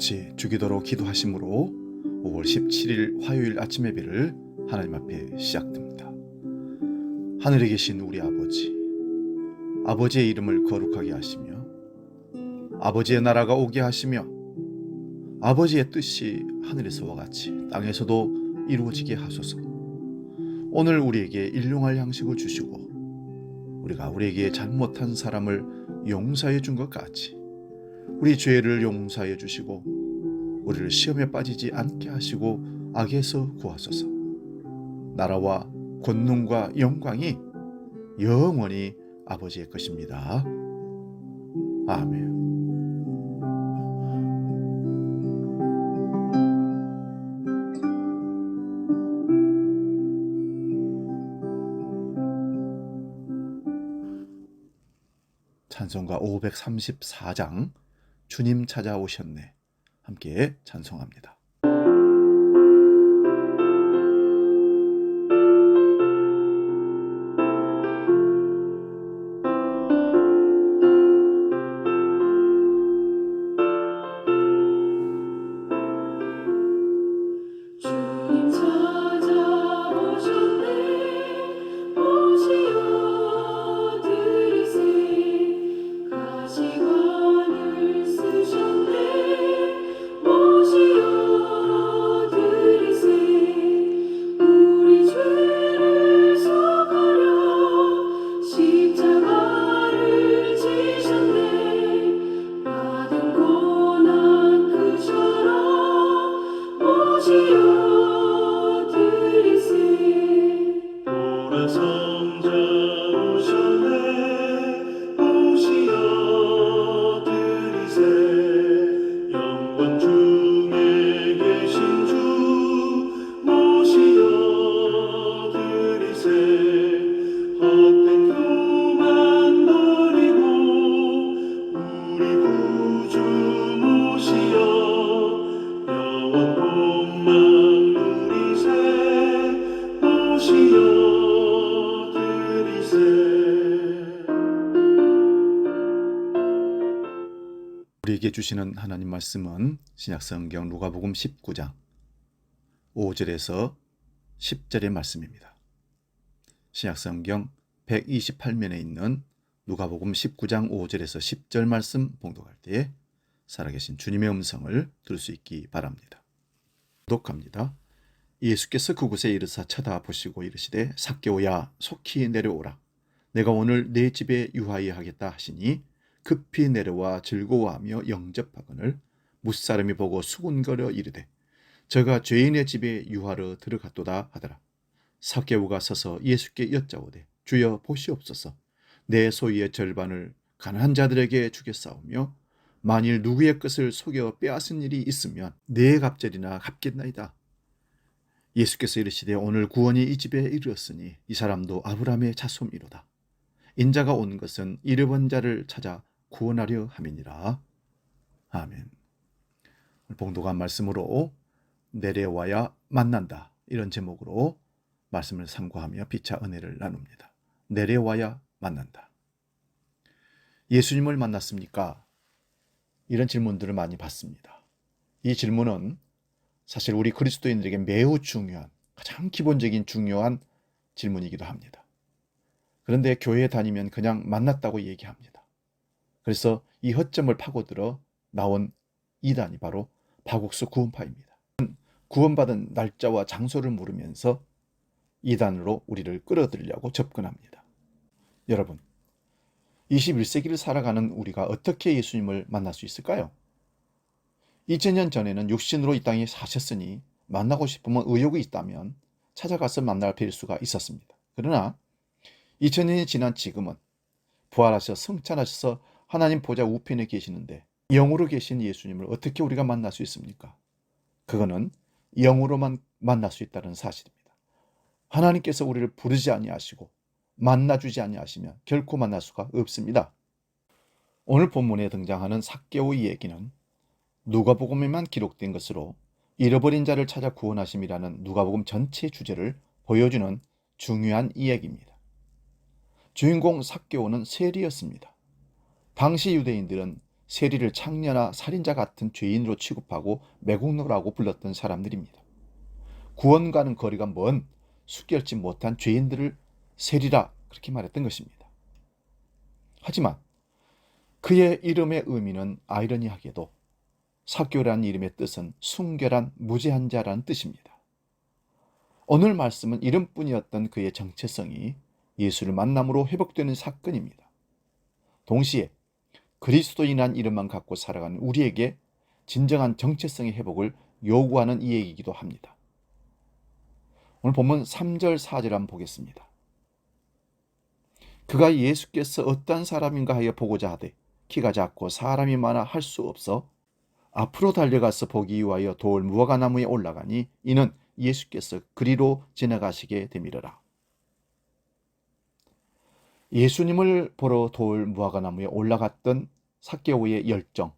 같이 주기도로 기도하심으로 5월 17일 화요일 아침 예배를 하나님 앞에 시작됩니다. 하늘에 계신 우리 아버지, 아버지의 이름을 거룩하게 하시며 아버지의 나라가 오게 하시며 아버지의 뜻이 하늘에서와 같이 땅에서도 이루어지게 하소서. 오늘 우리에게 일용할 양식을 주시고 우리가 우리에게 잘못한 사람을 용서해 준 것 같이 우리 죄를 용서해 주시고 우리를 시험에 빠지지 않게 하시고 악에서 구하소서. 나라와 권능과 영광이 영원히 아버지의 것입니다. 아멘. 찬송가 534장 주님 찾아오셨네. 함께 찬송합니다. 주님 찾아오셨네. 오시어 들으세. 가시관을 쓰셨네. 오시어 들으세. 우리 죄를 속하려 십자가를 지셨네. 받은 고난 크셔라. 오시어 들으세. 보라 성자 오셨네. 오시어 들으세. 영광 중에 계신 주 모시어 들으세. 헛된 교만 버리고 우리 구주 모시어 영원 본망 누리세. 오시어 들으세. 우리에게 주시는 하나님 말씀은 신약성경 누가복음 19장 5절에서 10절의 말씀입니다. 신약성경 128면에 있는 누가복음 19장 5절에서 10절 말씀 봉독할 때에 살아계신 주님의 음성을 들을 수 있기 바랍니다. 독합니다. 예수께서 그곳에 이르사 쳐다보시고 이르시되 삭개오야 속히 내려오라. 내가 오늘 내 집에 유하여 하겠다 하시니 급히 내려와 즐거워하며 영접하거늘 무사람이 보고 수군거려 이르되 저가 죄인의 집에 유하러 들어갔도다 하더라. 삭개오가 서서 예수께 여짜오되 주여 보시옵소서. 내 소유의 절반을 가난한 자들에게 주겠사오며 만일 누구의 것을 속여 빼앗은 일이 있으면 네 갑절이나 갚겠나이다. 예수께서 이르시되 오늘 구원이 이 집에 이르렀으니 이 사람도 아브라함의 자손이로다. 인자가 온 것은 잃어본 자를 찾아 구원하려 함이니라. 아멘. 봉독한 말씀으로 내려와야 만난다, 이런 제목으로 말씀을 상고하며 피차 은혜를 나눕니다. 내려와야 만난다. 예수님을 만났습니까? 이런 질문들을 많이 받습니다. 이 질문은 사실 우리 그리스도인들에게 매우 중요한, 가장 기본적인 중요한 질문이기도 합니다. 그런데 교회에 다니면 그냥 만났다고 얘기합니다. 그래서 이 허점을 파고들어 나온 이단이 바로 바국수 구원파입니다. 구원받은 날짜와 장소를 물으면서 이단으로 우리를 끌어들이려고 접근합니다. 여러분, 21세기를 살아가는 우리가 어떻게 예수님을 만날 수 있을까요? 2000년 전에는 육신으로 이 땅에 사셨으니 만나고 싶으면 의욕이 있다면 찾아가서 만날 필수가 있었습니다. 그러나 2000년이 지난 지금은 부활하셔 승천하셔서 하나님 보좌 우편에 계시는데 영으로 계신 예수님을 어떻게 우리가 만날 수 있습니까? 그거는 영으로만 만날 수 있다는 사실입니다. 하나님께서 우리를 부르지 아니하시고 만나주지 아니하시면 결코 만날 수가 없습니다. 오늘 본문에 등장하는 삭개오의 얘기는 누가복음에만 기록된 것으로 잃어버린 자를 찾아 구원하심이라는 누가복음 전체 주제를 보여주는 중요한 이야기입니다. 주인공 삭개오는 세리였습니다. 당시 유대인들은 세리를 창녀나 살인자 같은 죄인으로 취급하고 매국노라고 불렀던 사람들입니다. 구원과는 거리가 먼 숙결치 못한 죄인들을 세리라 그렇게 말했던 것입니다. 하지만 그의 이름의 의미는 아이러니하게도 삭개오라는 이름의 뜻은 순결한 무죄한 자라는 뜻입니다. 오늘 말씀은 이름뿐이었던 그의 정체성이 예수를 만남으로 회복되는 사건입니다. 동시에 그리스도인이란 이름만 갖고 살아가는 우리에게 진정한 정체성의 회복을 요구하는 이야기이기도 합니다. 오늘 본문 3절 4절 한번 보겠습니다. 그가 예수께서 어떠한 사람인가 하여 보고자 하되 키가 작고 사람이 많아 할 수 없어 앞으로 달려가서 보기 위하여 돌 무화과나무에 올라가니 이는 예수께서 그리로 지나가시게 되밀어라. 예수님을 보러 돌 무화과나무에 올라갔던 삭개오의 열정,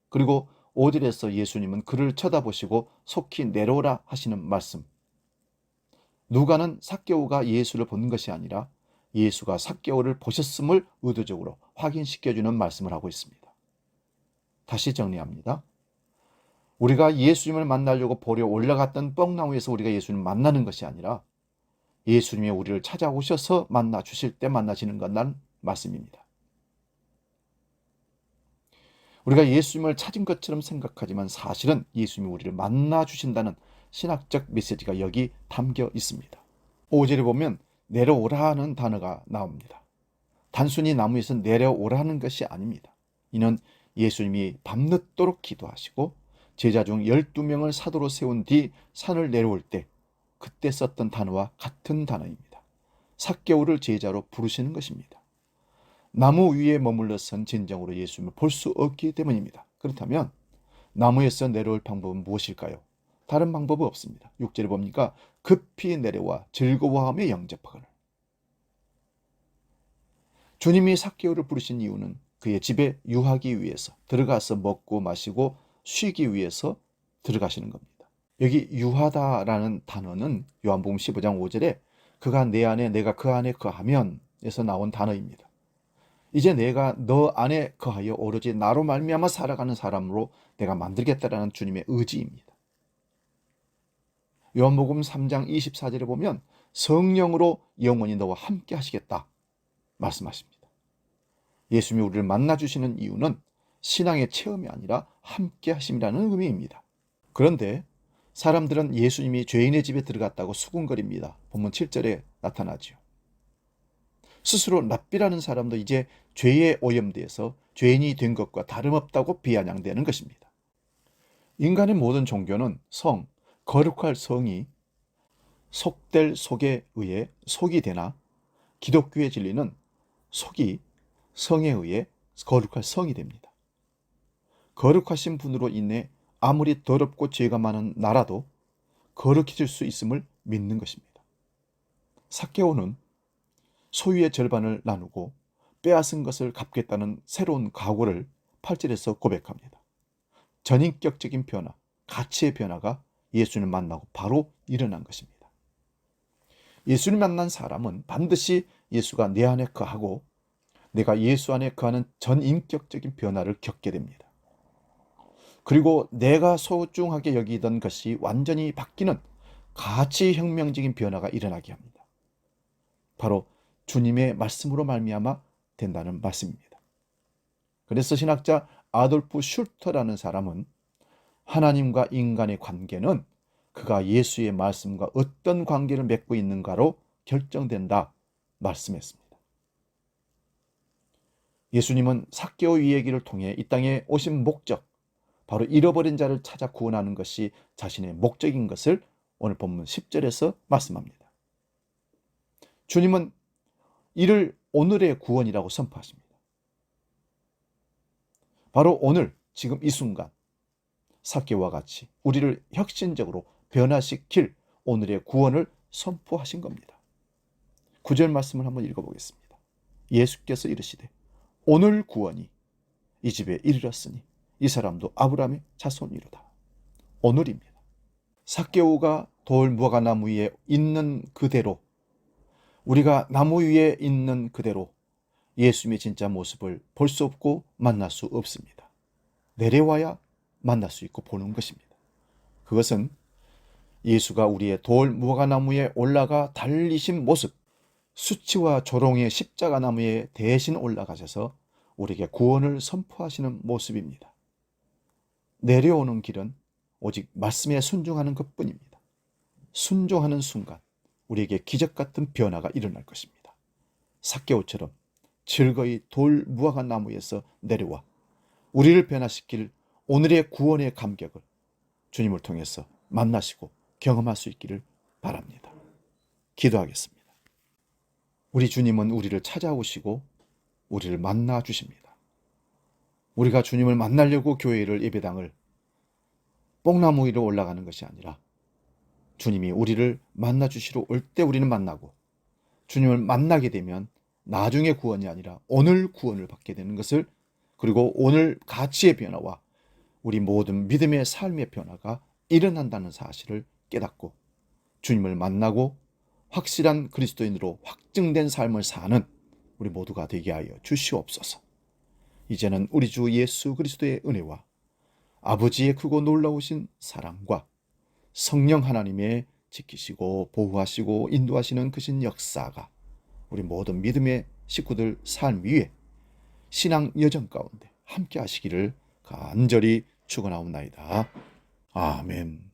그리고 5절에서 예수님은 그를 쳐다보시고 속히 내려오라 하시는 말씀. 누가는 삭개오가 예수를 본 것이 아니라 예수가 삭개오를 보셨음을 의도적으로 확인시켜주는 말씀을 하고 있습니다. 다시 정리합니다. 우리가 예수님을 만나려고 보려 올라갔던 뻥나무에서 우리가 예수님을 만나는 것이 아니라 예수님이 우리를 찾아오셔서 만나 주실 때 만나시는 것이라는 말씀입니다. 우리가 예수님을 찾은 것처럼 생각하지만 사실은 예수님이 우리를 만나 주신다는 신학적 메시지가 여기 담겨 있습니다. 5절에 보면 내려오라는 단어가 나옵니다. 단순히 나무에서 내려오라는 것이 아닙니다. 이는 예수님이 밤늦도록 기도하시고 제자 중 12명을 사도로 세운 뒤 산을 내려올 때 그때 썼던 단어와 같은 단어입니다. 삭개오를 제자로 부르시는 것입니다. 나무 위에 머물러 선 진정으로 예수님을 볼 수 없기 때문입니다. 그렇다면 나무에서 내려올 방법은 무엇일까요? 다른 방법은 없습니다. 6절에 보니까 급히 내려와 즐거워하며 영접하거늘. 주님이 삭개오를 부르신 이유는 그의 집에 유하기 위해서, 들어가서 먹고 마시고 쉬기 위해서 들어가시는 겁니다. 여기 유하다라는 단어는 요한복음 15장 5절에 그가 내 안에 내가 그 안에 거하면 에서 나온 단어입니다. 이제 내가 너 안에 거하여 오로지 나로 말미암아 살아가는 사람으로 내가 만들겠다라는 주님의 의지입니다. 요한복음 3장 24절에 보면 성령으로 영원히 너와 함께 하시겠다 말씀하십니다. 예수님이 우리를 만나주시는 이유는 신앙의 체험이 아니라 함께 하심이라는 의미입니다. 그런데 사람들은 예수님이 죄인의 집에 들어갔다고 수군거립니다. 본문 7절에 나타나죠. 스스로 랍비라는 사람도 이제 죄에 오염되어서 죄인이 된 것과 다름없다고 비아냥대는 것입니다. 인간의 모든 종교는 성, 거룩할 성이 속될 속에 의해 속이 되나 기독교의 진리는 속이 성에 의해 거룩할 성이 됩니다. 거룩하신 분으로 인해 아무리 더럽고 죄가 많은 나라도 거룩해질 수 있음을 믿는 것입니다. 삭개오는 소유의 절반을 나누고 빼앗은 것을 갚겠다는 새로운 각오를 8절에서 고백합니다. 전인격적인 변화, 가치의 변화가 예수님을 만나고 바로 일어난 것입니다. 예수님 만난 사람은 반드시 예수가 내 안에 거하고 내가 예수 안에 거하는 전인격적인 변화를 겪게 됩니다. 그리고 내가 소중하게 여기던 것이 완전히 바뀌는 가치혁명적인 변화가 일어나게 합니다. 바로 주님의 말씀으로 말미암아 된다는 말씀입니다. 그래서 신학자 아돌프 슐터라는 사람은 하나님과 인간의 관계는 그가 예수의 말씀과 어떤 관계를 맺고 있는가로 결정된다 말씀했습니다. 예수님은 삭개오 이야기를 통해 이 땅에 오신 목적, 바로 잃어버린 자를 찾아 구원하는 것이 자신의 목적인 것을 오늘 본문 10절에서 말씀합니다. 주님은 이를 오늘의 구원이라고 선포하십니다. 바로 오늘 지금 이 순간 삭개오와 같이 우리를 혁신적으로 변화시킬 오늘의 구원을 선포하신 겁니다. 9절 말씀을 한번 읽어보겠습니다. 예수께서 이르시되 오늘 구원이 이 집에 이르렀으니 이 사람도 아브라함의 자손이로다. 오늘입니다. 삭개오가 돌 무화과나무 위에 있는 그대로, 우리가 나무 위에 있는 그대로 예수님의 진짜 모습을 볼 수 없고 만날 수 없습니다. 내려와야 만날 수 있고 보는 것입니다. 그것은 예수가 우리의 돌 무화과나무에 올라가 달리신 모습, 수치와 조롱의 십자가 나무에 대신 올라가셔서 우리에게 구원을 선포하시는 모습입니다. 내려오는 길은 오직 말씀에 순종하는 것뿐입니다. 순종하는 순간 우리에게 기적 같은 변화가 일어날 것입니다. 삭개오처럼 즐거이 돌 무화과 나무에서 내려와 우리를 변화시킬 오늘의 구원의 감격을 주님을 통해서 만나시고 경험할 수 있기를 바랍니다. 기도하겠습니다. 우리 주님은 우리를 찾아오시고 우리를 만나 주십니다. 우리가 주님을 만나려고 교회를 예배당을 뽕나무 위로 올라가는 것이 아니라 주님이 우리를 만나 주시러 올 때 우리는 만나고 주님을 만나게 되면 나중의 구원이 아니라 오늘 구원을 받게 되는 것을, 그리고 오늘 가치의 변화와 우리 모든 믿음의 삶의 변화가 일어난다는 사실을 깨닫고 주님을 만나고 확실한 그리스도인으로 확증된 삶을 사는 우리 모두가 되게 하여 주시옵소서. 이제는 우리 주 예수 그리스도의 은혜와 아버지의 크고 놀라우신 사랑과 성령 하나님의 지키시고 보호하시고 인도하시는 그신 역사가 우리 모든 믿음의 식구들 삶 위에 신앙 여정 가운데 함께 하시기를 간절히 축원하옵나이다. 아멘.